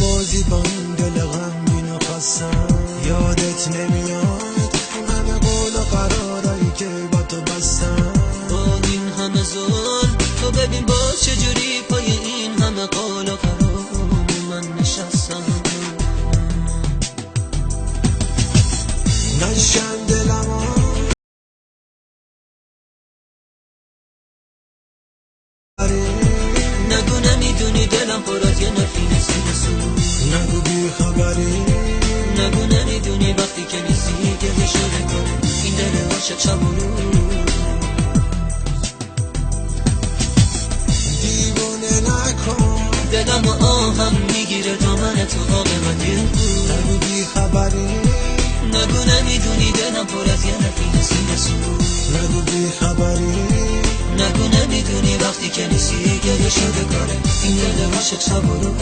بازی با این دل غمگین و خستم. یادت نمیاد اون همه قول و قرارایی که با تو بستم. با این همه ظلم تو ببین با چجوری پای این همه قول و قرار من نشستم. نشکن دلمو نگو نمیدونی دلم پر از یه نفین سینه سوز. نگو بی خبری، نگو نمیدونی وقتی که نیستی گله شده کنه این دل عاشق شب و روز. دیوونه نکن دلم و آهم میگیره دامن تو آب من یه بود. نگو بی خبری، نگو نمیدونی دلم پر از یه نفین سینه سوز. نگو بی خبری، نگو نمیدونی وقتی که نیستی گله شده کاره این دل عاشق شب و روز.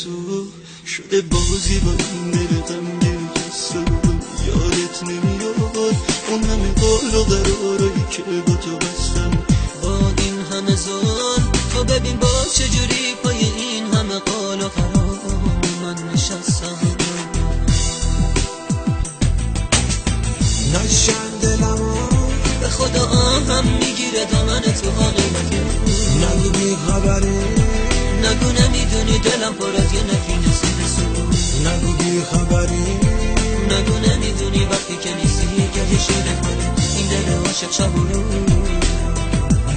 تو شده بازی با این دل غمگین خسته. یادت نمیاد اون همه قول و قرارایی که با تو بستم. با این همه ظلم تو ببین با چجوری پای این همه قول و قرار من نشستم. نشکن دلمو به خدا آهم میگیره دامن تو عاقبت. نگو بی خبری، نگو نمیدونی دلم پر از یه نفین سینه سوز. نگو بی خبری، نگو نمیدونی وقتی که نیستی گله شده کنه این دل عاشق شب و روز.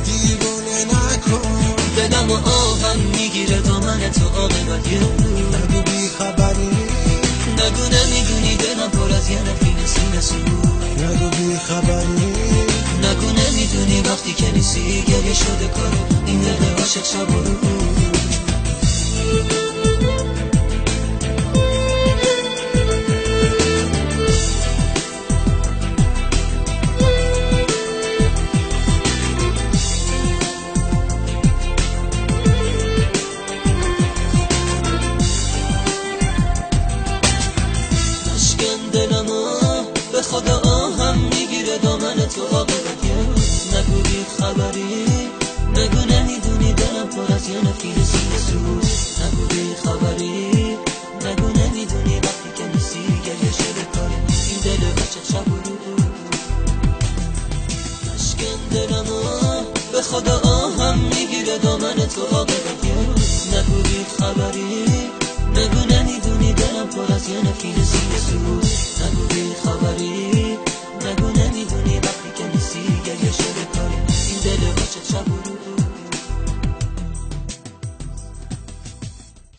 دیوونه نکن دلم و آهم میگیره دامن تو عاقبت یه بود. نگو بی خبری، نگو نمیدونی دلم پر از یه نفین سینه سوز. نگو بی خبری، نگو نمیدونی وقتی که نیستی گله شده کاره این دل عاشق شب و روز. به خدا آهم میگیره دامن تو عاقبت یه روز. نگو بی خبری، نگو نمیدونی دلم پر از یه نفین سینه سوز. نگو بی خبری، نگو نمیدونی وقتی که نیستی گله شده کاره این دل عاشق شب و روز. نشکن دلمو به خدا آهم میگیره دامن تو عاقبت یه روز. نگو بی خبری، نگو نمیدونی دلم پر از یه نفین سینه سوز. نگو